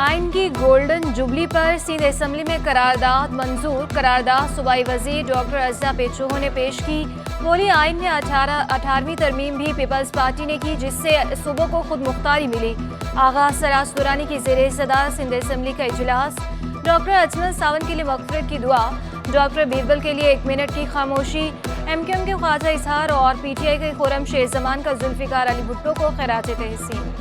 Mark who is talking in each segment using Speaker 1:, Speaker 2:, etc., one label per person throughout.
Speaker 1: आइन की golden jubilee पर सिंध असेंबली में करारदाद मंजूर। करारदाद सूबाई वजीर डॉक्टर अज़ा पेचोहो ने पेश की। बोली आइन में 18वीं तरमीम भी पीपल्स पार्टी ने की, जिससे सूबों को खुद मुख्तारी मिली। आगाज सराज दुरानी की ज़ेरे सदारत सिंध असेंबली का इजलास। डॉक्टर अजमल सावन के लिए मग़फ़िरत की दुआ। डॉक्टर बीरबल के लिए 1 मिनट की खामोशी। MQM के ख्वाजा इजहार और PTI के खुर्रम शेर जमान का जुल्फ़िकार अली भुट्टो को खैरात तहसीन।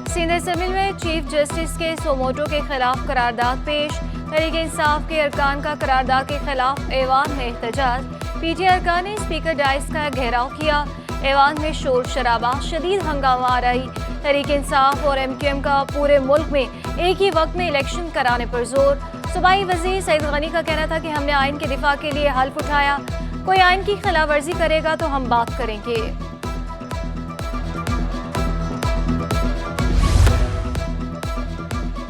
Speaker 1: सिंध असेंबली में चीफ जस्टिस के सोमोटो के खिलाफ करारदाद पेश। तहरीक इंसाफ के अरकान का करारदाद के खिलाफ ऐवान में एहतजाज। PTI अरकान ने स्पीकर डाइस का घेराव किया। ऐवान में शोर शराबा, शदीद हंगामा आराई। तहरीक इंसाफ और MQM का पूरे मुल्क में एक ही वक्त में इलेक्शन कराने पर जोर। सूबाई वजीर सईद गनी का कहना था कि हमने आइन के दिफा के लिए हल्फ उठाया, कोई आइन की खिलाफ वर्जी करेगा तो हम बात करेंगे।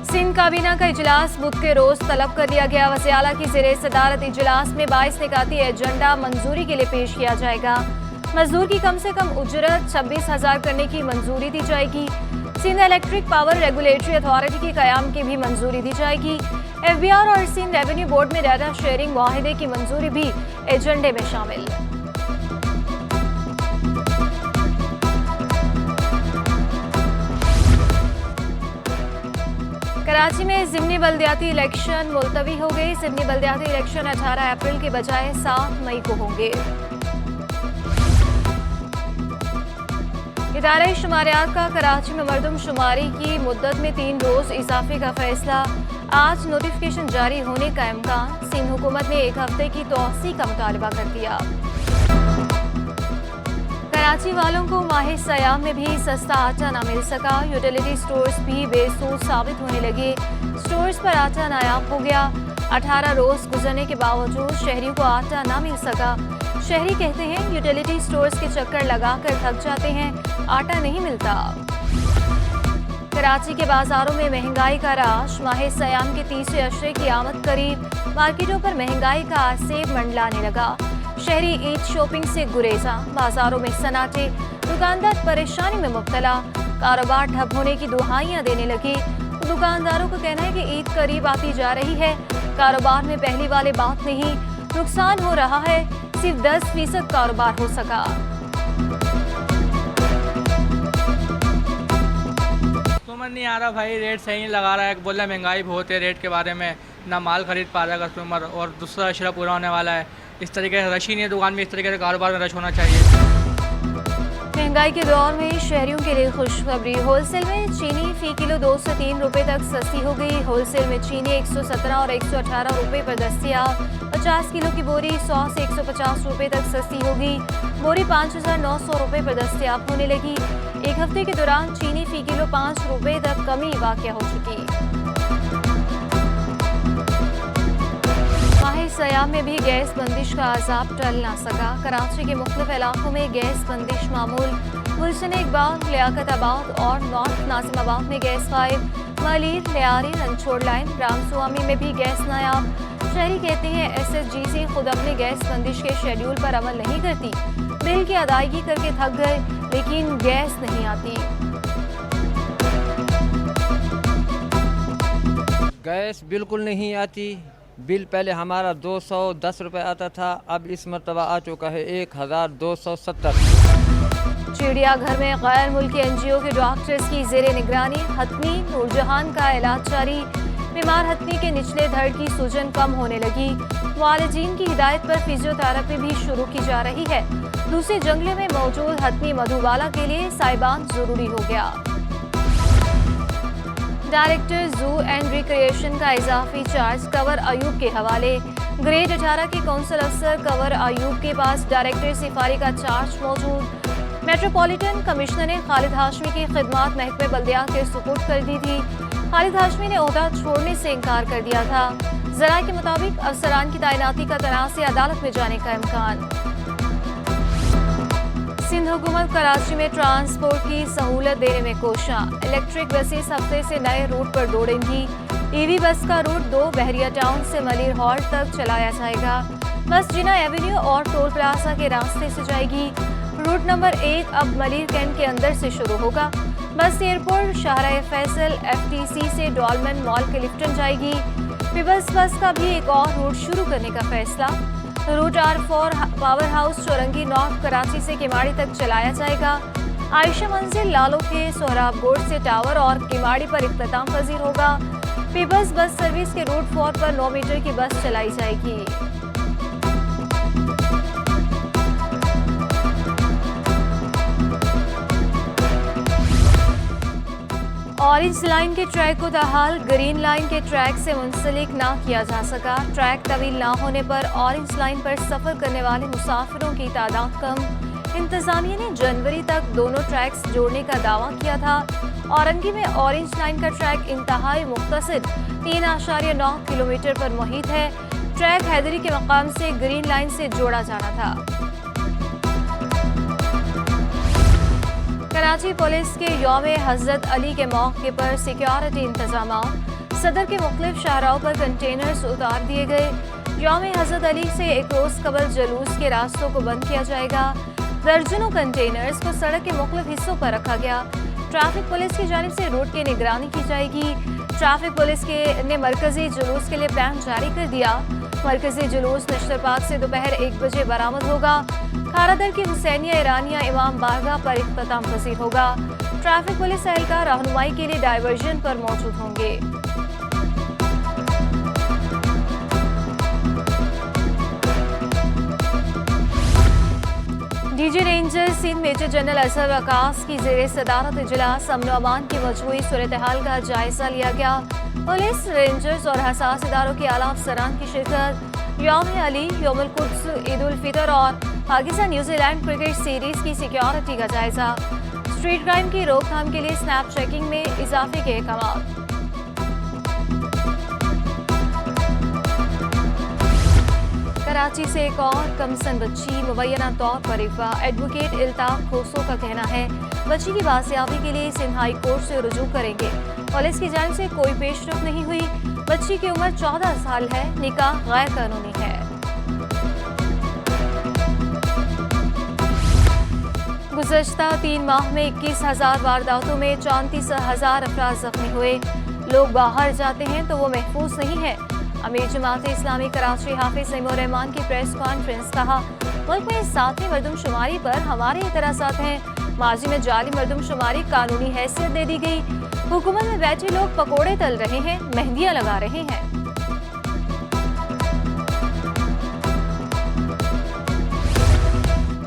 Speaker 1: सिंध काबीना का इजलास बुध के रोज तलब कर लिया गया। वज़ीर आला की ज़ेरे सदारत इजलास में 22 निकाती एजेंडा मंजूरी के लिए पेश किया जाएगा। मजदूर की कम से कम उजरत 26,000 करने की मंजूरी दी जाएगी। Sindh electric power regulatory authority के क़याम की भी मंजूरी दी जाएगी। FBR और सिंध रेवेन्यू बोर्ड में डाटा शेयरिंग मुआहदे की मंजूरी भी एजेंडे में शामिल। कराची में ज़िमनी बल्दियाती इलेक्शन मुलतवी हो गई। ज़िमनी बल्दियाती इलेक्शन 18 अप्रैल के बजाय 7 मई को होंगे। इदारे शुमारियात का कराची में मरदमशुमारी की मुद्दत में 3 रोज़ इजाफे का फैसला। आज नोटिफिकेशन जारी होने का इम्कान। सिंध हुकूमत ने 1 हफ्ते की तोसी का मुतालबा कर दिया। कराची वालों को माह सयाम में भी सस्ता आटा ना मिल सका। यूटिलिटी स्टोर्स भी बेसूद साबित होने लगे। स्टोर्स पर आटा नायाब हो गया। 18 रोज गुजरने के बावजूद शहरियों को आटा ना मिल सका। शहरी कहते हैं यूटिलिटी स्टोर्स के चक्कर लगाकर थक जाते हैं, आटा नहीं मिलता। कराची के बाजारों में महंगाई का राज। माह सयाम के तीसरे अशरे की आमद करीब। मार्केटों पर महंगाई का आसेब मंडलाने लगा। शहरी ईद शॉपिंग से गुरेजा। बाजारों में सन्नाटे। दुकानदार परेशानी में मुब्तला। कारोबार ठप होने की दुहाइयां देने लगे। दुकानदारों का कहना है कि ईद करीब आती जा रही है, कारोबार में पहली वाली बात नहीं, नुकसान हो रहा है, सिर्फ 10% कारोबार हो सका।
Speaker 2: समझ नहीं आ रहा भाई, रेट सही नहीं लगा रहा है। बोल रहा महंगाई बहुत है, रेट के बारे में ना माल खरीद पा रहा है कस्टमर, और दूसरा अशरा पूरा होने वाला है। इस तरीके से रश ही नहीं है दुकान में, इस तरीके से कारोबार में रश होना चाहिए।
Speaker 1: महंगाई के दौर में शहरियों के लिए खुशखबरी। होलसेल में चीनी फी किलो 2 से 3 रुपए तक सस्ती हो गई। होलसेल में चीनी 117 और 118 रुपए पर दस्तियाब। 50 किलो की बोरी 100 से 150 रुपए तक सस्ती होगी। बोरी 5,900 रुपए पर दस्तियाब होने लगी। 1 हफ्ते के दौरान चीनी फी किलो 5 रुपए तक कमी वाक़या हो चुकी। माह सयाम में भी गैस बंदिश का अजाब टल ना सका। कराची के मुख्तलिफ इलाकों में गैस बंदिश मामूल। गुलशन इकबाल, लियाकताबाद और नॉर्थ नाजिमाबाद में गैस गायब। मलीर, लियारी, रनछोड़ लाइन, रामस्वामी में भी गैस नायाब। शहरी कहते हैं SSGC खुद अपने गैस बंदिश के शेड्यूल पर अमल नहीं करती। बिल की अदायगी करके थक गए, लेकिन गैस नहीं आती।
Speaker 3: गैस बिल्कुल नहीं आती। बिल पहले हमारा 210 रुपये आता था, अब इस मरतबा आ चुका है 1270।
Speaker 1: चिड़ियाघर में गैर मुल्की NGO के डॉक्टर्स की ज़ेरे निगरानी। हथनी नूरजहान का इलाज जारी। बीमार हथनी के निचले धड़ की सूजन कम होने लगी। वालिदीन की हिदायत पर फिजियोथेरेपी भी शुरू की जा रही है। दूसरे जंगले में मौजूद हथनी मधुबाला के लिए साइबान जरूरी हो गया। डायरेक्टर जू एंड रिक्रिएशन का इजाफी चार्ज कंवर अयूब के हवाले। ग्रेड 18 के कौंसल अफसर कंवर अयूब के पास डायरेक्टर सिफारी का चार्ज मौजूद। मेट्रोपॉलिटन कमिश्नर ने खालिद हाशमी की खिदमात महकमे बल्दियात के सुपुर्द कर दी थी। खालिद हाशमी ने ओहदा छोड़ने से इनकार कर दिया था। जराये के मुताबिक अफसरान की तैनाती का तनाज़ अदालत में जाने का इम्कान। सिंध हुकूमत कराची में ट्रांसपोर्ट की सहूलत देने में कोशां। इलेक्ट्रिक बसेस हफ्ते से नए रूट पर दौड़ेंगी। EV बस का रूट 2 बहरिया टाउन से मलिर हॉल्ट तक चलाया जाएगा। बस जिना एवेन्यू और टोल प्लाजा के रास्ते से जाएगी। रूट नंबर 1 अब मलिर कैंट के अंदर से शुरू होगा। बस एयरपोर्ट शाहराह फैसल FTC से डॉलमेन मॉल के लिफ्टन जाएगी। पीपल्स बस का भी एक और रूट शुरू करने का फैसला। Route R4 power house Chowrangi north Karachi से किमाड़ी तक चलाया जाएगा। आयशा मंजिल लालो के सोहराब गोड से टावर और किमाड़ी पर इख्तिताम पजीर होगा। पीपल्स बस सर्विस के रूट 4 पर 9 मीटर की बस चलाई जाएगी। ऑरेंज लाइन के ट्रैक को बहाल, ग्रीन लाइन के ट्रैक से मुंसलिक ना किया जा सका। ट्रैक तवील ना होने पर ऑरेंज लाइन पर सफर करने वाले मुसाफिरों की तादाद कम। इंतजामिया ने जनवरी तक दोनों ट्रैक्स जोड़ने का दावा किया था। औरंगी में ऑरेंज लाइन का ट्रैक इंतहाई मुख्तसर 3.9 किलोमीटर पर मुहित है। ट्रैक हैदरी के मकाम से ग्रीन लाइन से जोड़ा जाना था। कराची पुलिस के यौम हज़रत अली के मौके पर सिक्योरिटी इंतजाम। सदर के मुख्तलिफ शाहराहों पर कंटेनर्स उतार दिए गए। यौम हज़रत अली से एक रोज कबल जुलूस के रास्तों को बंद किया जाएगा। दर्जनों कंटेनर्स को सड़क के मुख्तलिफ हिस्सों पर रखा गया। ट्रैफिक पुलिस की जानिब से रूट की निगरानी की जाएगी। ट्रैफिक पुलिस ने मरकजी जुलूस के लिए प्लान जारी कर दिया। मरकजी जुलूस नश्तर पार्क से दोपहर 1 बजे बरामद होगा। खारादर की हुसैनिया ईरानिया इमाम बारगाह पर इख्तिताम पसीर होगा। ट्रैफिक पुलिस एहलकार रहनुमाई के लिए डायवर्जन पर मौजूद होंगे। DG ranger Sindh major general Azhar Waqas की जेर सदारत इजलास अमन अमान की मजमूई सूरत हाल का जायजा लिया गया। पुलिस, रेंजर्स और हसास इदारों के आला अफसरान की शिरकत। यौम अली, यौमुल कुद्स, ईद उल फितर और पाकिस्तान न्यूजीलैंड क्रिकेट सीरीज की सिक्योरिटी का जायजा। स्ट्रीट क्राइम की रोकथाम के लिए स्नैप चेकिंग में इजाफे के अहकाम। कराची से एक और कमसन बच्ची मुबैना तौर पर अगवा। एडवोकेट इल्ताफ खोसो का कहना है बच्ची की बाजियाबी के लिए सिंध हाई कोर्ट से रुजू करेंगे। पुलिस की जानिब से कोई पेशरफ नहीं हुई। बच्ची की उम्र 14 साल है। निकाह गैर कानूनी है। गुज़श्ता 3 माह में 21,000 वारदातों में 34,000 अफराद जख्मी हुए। लोग बाहर जाते हैं तो वो महफूज नहीं है। अमीर जमात इस्लामी कराची हाफिज सईमुर रहमान की प्रेस कॉन्फ्रेंस। कहा, मुल्क में 7वीं मरदमशुमारी पर हमारे एतराज़ात हैं। माजी में जाली मरदमशुमारी कानूनी हैसियत दे दी गई। हुकूमत में बैठे लोग पकोड़े तल रहे हैं, मेहंदियां लगा रहे हैं।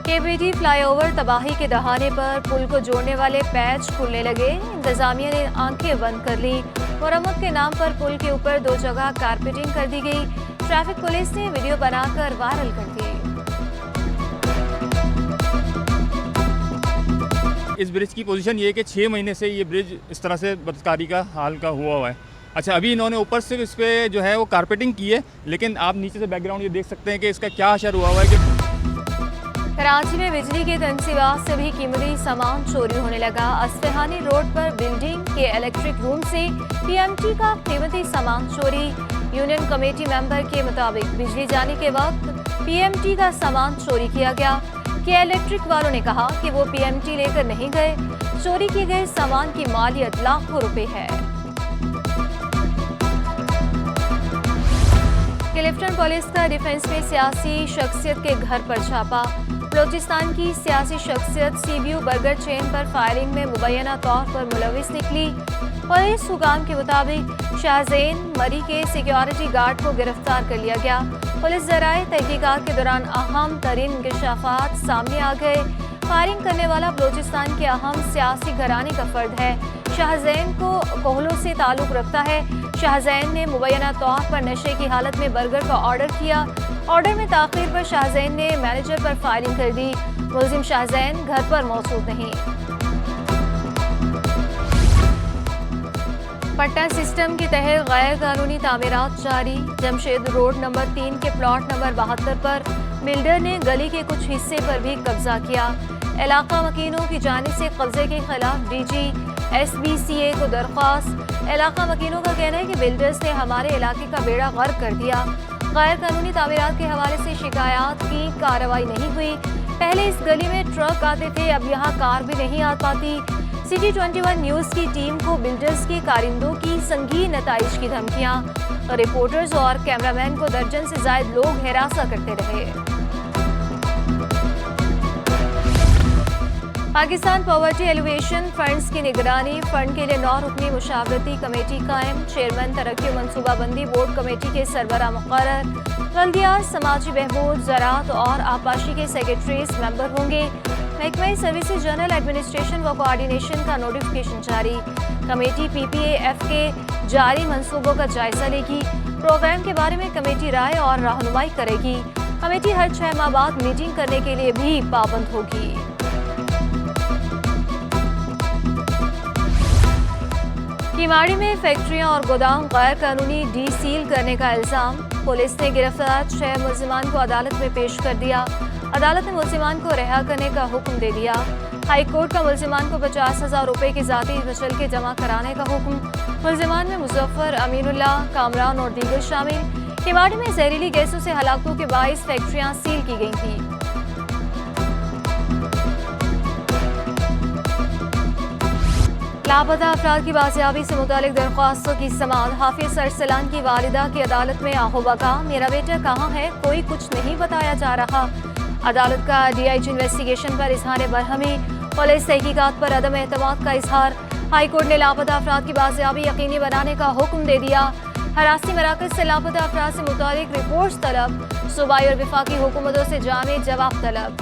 Speaker 1: केबीटी फ्लाईओवर तबाही के दहाने पर पुल को जोड़ने वाले पैच खुलने लगे। इंतजामिया ने आंखें बंद कर ली। मरम्मत के नाम पर पुल के ऊपर 2 जगह कारपेटिंग कर दी गई। ट्रैफिक पुलिस ने वीडियो बनाकर वायरल कर दी।
Speaker 4: इस ब्रिज की पोजीशन ये है कि 6 महीने से ये ब्रिज इस तरह से बदकारी का हाल का हुआ है। अच्छा, अभी इन्होंने ऊपर से इस पर जो है वो कारपेटिंग की है, लेकिन आप नीचे से बैकग्राउंड ये देख सकते हैं कि इसका क्या असर हुआ है कि
Speaker 1: कराची में बिजली के तनसीबात से भी कीमती सामान चोरी होने लगा। अस्फहानी रोड पर बिल्डिंग के इलेक्ट्रिक रूम से PMT का कीमती सामान चोरी। यूनियन कमेटी मेंबर के मुताबिक बिजली जाने के वक्त PMT का सामान चोरी किया गया। के इलेक्ट्रिक वालों ने कहा कि वो PMT लेकर नहीं गए। चोरी किए गए सामान की मालियत लाखों रुपए है। क्लिफ्टन पुलिस का डिफेंस में सियासी शख्सियत के घर पर छापा। बलोचिस्तान की सियासी शख्सियत CBU बर्गर चेन पर फायरिंग में मुबैना तौर पर मुलविस निकली। पुलिस हुकाम के मुताबिक शाहजैन मरी के सिक्योरिटी गार्ड को गिरफ्तार कर लिया गया। पुलिस ज़राए तहकीकात के दौरान अहम तरीन इंकशाफात सामने आ गए। फायरिंग करने वाला बलोचिस्तान के अहम सियासी घराने का फर्द है। शाहजैन को कोहलों से ताल्लुक़ रखता है। शाहजैन ने मुबैना तौर पर नशे की हालत में बर्गर का ऑर्डर किया। ऑर्डर में ताख़ीर पर शाहजैन ने मैनेजर पर फायरिंग कर दी। मुलजिम शाहजैन घर पर मौजूद नहीं। पट्टा सिस्टम के तहत गैर कानूनी तामीरात जारी। जमशेद रोड नंबर 3 के प्लॉट नंबर 72 पर बिल्डर ने गली के कुछ हिस्से पर भी कब्जा किया। इलाका वकीलों की जानिब से कब्जे के खिलाफ DG SBCA को दरख्वास्त। इलाका वकीलों का कहना है कि बिल्डर्स ने हमारे इलाके का बेड़ा गर्क कर दिया। गैर कानूनी तामीरात के हवाले से शिकायत की कार्रवाई नहीं हुई। पहले इस गली में ट्रक आते थे, अब यहाँ कार भी नहीं आ पाती। सिटी 21 न्यूज की टीम को बिल्डर्स के कारिंदों की संगीन नताइज की धमकियां, रिपोर्टर्स और कैमरामैन को दर्जन से ज्यादा लोग हिरासा करते रहे। पाकिस्तान पॉवर्टी एलिवेशन फंड्स की निगरानी, फंड के लिए 9 रुकनी मुशावरती कमेटी कायम, चेयरमैन तरक्की और मनसूबाबंदी बोर्ड कमेटी के सरबराह मुकर्रर, बल्दियात, समाजी बहबूद, ज़राअत और आबपाशी के सेक्रेटरीज मेंबर होंगे। महकमा सर्विसेज जनरल एडमिनिस्ट्रेशन व कोऑर्डिनेशन का नोटिफिकेशन जारी, कमेटी PPAF के जारी मंसूबों का जायजा लेगी, प्रोग्राम के बारे में कमेटी राय और रहनुमाई करेगी। कमेटी हर 6 माह बाद मीटिंग करने के लिए भी पाबंद होगी। किमाड़ी में फैक्ट्रियां और गोदाम गैर कानूनी डीसील करने का इल्जाम, पुलिस ने गिरफ्तार 6 मुल्जिमान को अदालत में पेश कर दिया। अदालत ने मुल्जिमान को रिहा करने का हुक्म दे दिया। हाई कोर्ट का मुल्जिमान को 50,000 रुपए की जाती मुचलके जमा कराने का हुक्म। मुल्जिमान में मुजफ्फर, अमीनुल्लाह, कामरान और दीगर शामिल। किमाड़ी में जहरीली गैसों से हलाकतों के 22 फैक्ट्रियां सील की गई थी। लापता अफराद की बाजियाबी से मुतालिक दरख्वास्तों की समाअत, हाफिज अरसलान की वालिदा की अदालत में आहोबका, मेरा बेटा कहाँ है, कोई कुछ नहीं बताया जा रहा। अदालत का DIG इन्वेस्टिगेशन पर इजहार बरहमी, पुलिस तहकीकात पर अदम एतमाद का इजहार। हाईकोर्ट ने लापता अफराद की बाजियाबी यकीनी बनाने का हुक्म दे दिया। हरासी मराकज से लापता अफराद से मुतालिक रिपोर्ट्स तलब, सूबाई और वफाकी हुकूमतों से जामे जवाब तलब।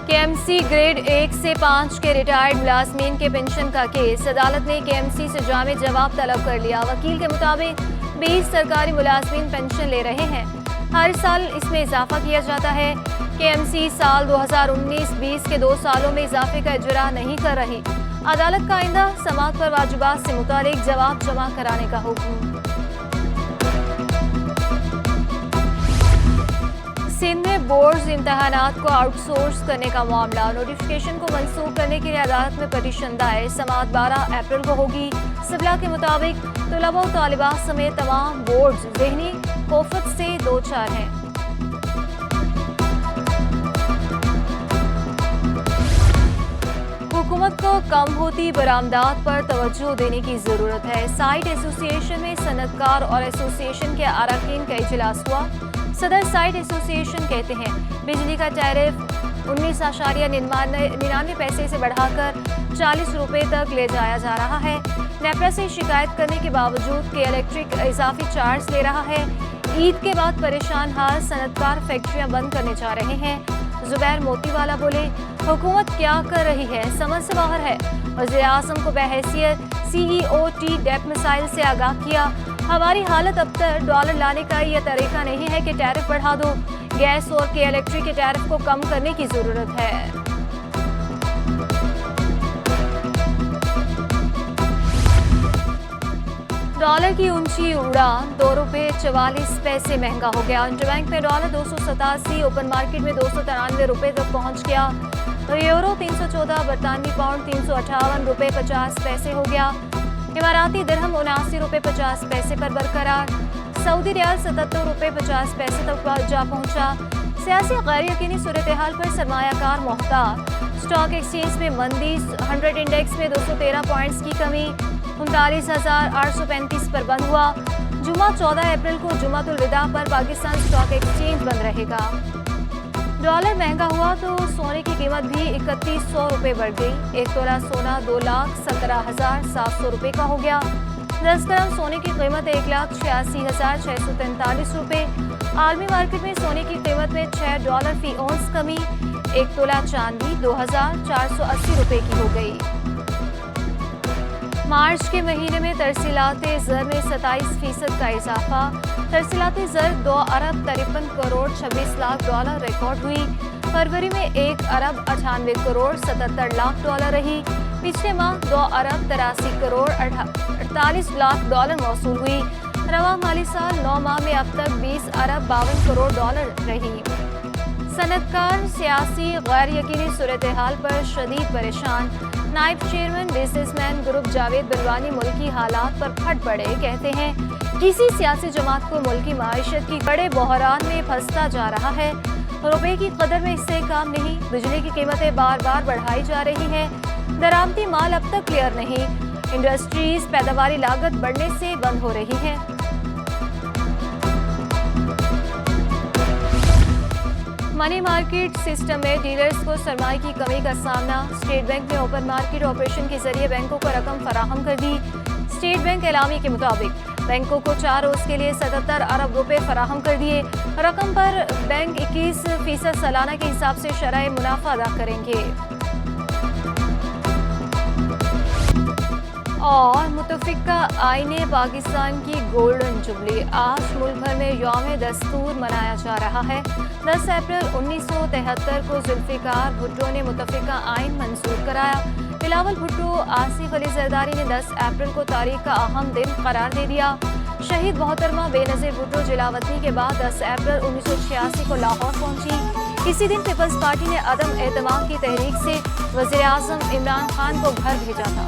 Speaker 1: KMC ग्रेड 1 से 5 के रिटायर्ड मुलाजमीन के पेंशन का केस, अदालत ने KMC से जामे जवाब तलब कर लिया। वकील के मुताबिक 20 सरकारी मुलाजमीन पेंशन ले रहे हैं, हर साल इसमें इजाफा किया जाता है। KMC साल 2019-20 के 2 सालों में इजाफे का इजरा नहीं कर रही। अदालत का आइंदा समाअत पर वाजिबात से मुतालिक जवाब जमा कराने का हुक्म। सिंध में बोर्ड इम्तहानात को आउटसोर्स करने का मामला, नोटिफिकेशन को मंसूख करने के लिए अदालत में पटिशन दायर, समाअत 12 अप्रैल को होगी। सिबला के मुताबिक तलबा और तालिबात समेत तमाम बोर्ड ज़हनी कोफत से 2-4 हैं। हुकूमत को कम होती बरामदात पर तवज्जो देने की ज़रूरत है। साइट एसोसिएशन में सनतकार और एसोसिएशन के अरकान का इजलास हुआ। सदर साइट एसोसिएशन कहते हैं बिजली का टैरिफ 19.99 पैसे से बढ़ाकर 40 रुपए तक ले जाया जा रहा है। नेपरा से शिकायत करने के बावजूद के इलेक्ट्रिक इजाफी चार्ज ले रहा है। ईद के बाद परेशान हाल सनतकार फैक्ट्रियां बंद करने जा रहे हैं। जुबैर मोतीवाला बोले, हुकूमत क्या कर रही है, समझ से बाहर है। वज़ीर आज़म को बहैसियत CEOT डेप मिसाइल से आगाह किया। हमारी हालत अब तक डॉलर लाने का यह तरीका नहीं है कि टैरिफ बढ़ा दो, गैस और के इलेक्ट्रिक के टैरिफ को कम करने की जरूरत है। डॉलर की ऊंची उड़ान, 2 रुपये 44 पैसे महंगा हो गया। इंटरबैंक में डॉलर 287, ओपन मार्केट में 293 रुपये तक पहुंच गया। यूरो 314, बरतानवी पाउंड 358 रुपये 50 पैसे हो गया। इमाराती दिरहम 79 रुपये 50 पैसे पर बरकरार। सऊदी रियाल 77 रुपये 50 पैसे तक जा पहुंचा। सियासी गैर यकीनी सूरत हाल पर सरमायाकार मोहतात। स्टॉक एक्सचेंज में मंदी, 100 इंडेक्स में 213 पॉइंट्स की कमी, 39,835 पर बंद हुआ। जुमा 14 अप्रैल को जुमातुल विदा पर पाकिस्तान स्टॉक एक्सचेंज बंद रहेगा। डॉलर महंगा हुआ तो सोने की कीमत भी 3100 रुपये बढ़ गई। 1 तोला सोना 2,17,700 रुपये का हो गया। 10 ग्राम सोने की कीमत 1,86,643 रुपये। आलमी मार्केट में सोने की कीमत में $6 फी औंस कमी। 1 तोला चांदी 2,480 रुपये की हो गई। मार्च के महीने में तरसीलाते ज़र में 27% का इजाफा। तरसीलाते ज़र 2 अरब 53 करोड़ 26 लाख डॉलर रिकॉर्ड हुई। फरवरी में 1 अरब 98 करोड़ 77 लाख डॉलर रही। पिछले माह 2 अरब 83 करोड़ 48 लाख डॉलर मौसूल हुई। रवा माली साल 9 माह में अब तक 20 अरब 52 करोड़ डॉलर रही। सनतकार सियासी गैर यकीनी सूरत हाल पर शदीद परेशान। नायब चेयरमैन बिजनेसमैन ग्रुप जावेद बिलवानी मुल्की हालात पर फट पड़े। कहते हैं किसी सियासी जमात को मुल्की माइशत की बड़े बहरान में फंसता जा रहा है। रुपए की कदर में इससे काम नहीं। बिजली की कीमतें बार बार बढ़ाई जा रही हैं। दरामदी माल अब तक क्लियर नहीं। इंडस्ट्रीज पैदावारी लागत बढ़ने से बंद हो रही है। मनी मार्केट सिस्टम में डीलर्स को सरमाए की कमी का सामना। स्टेट बैंक ने ओपन मार्केट ऑपरेशन के जरिए बैंकों को रकम फराहम कर दी। स्टेट बैंक एलामी के मुताबिक बैंकों को 4 रोज के लिए 77 अरब रुपए फराहम कर दिए। रकम पर बैंक 21% सालाना के हिसाब से शरह मुनाफा अदा करेंगे। और मुतफिका आईने पाकिस्तान की गोल्डन जुबली। आज मुल्क भर में यौम दस्तूर मनाया जा रहा है। 10 अप्रैल 1973 को जुल्फिकार भुट्टो ने मुतफिका आइन मंजूर कराया। बिलावल भुट्टो, आसिफ अली जरदारी ने 10 अप्रैल को तारीख का अहम दिन करार दे दिया। शहीद मोहतरमा बेनज़ीर भुट्टो जिलावतनी के बाद 10 अप्रैल 1986 को लाहौर पहुंची। इसी दिन पीपल्स पार्टी ने अदम एतमाद की तहरीक से वज़ीर आज़म इमरान खान को घर भेजा था।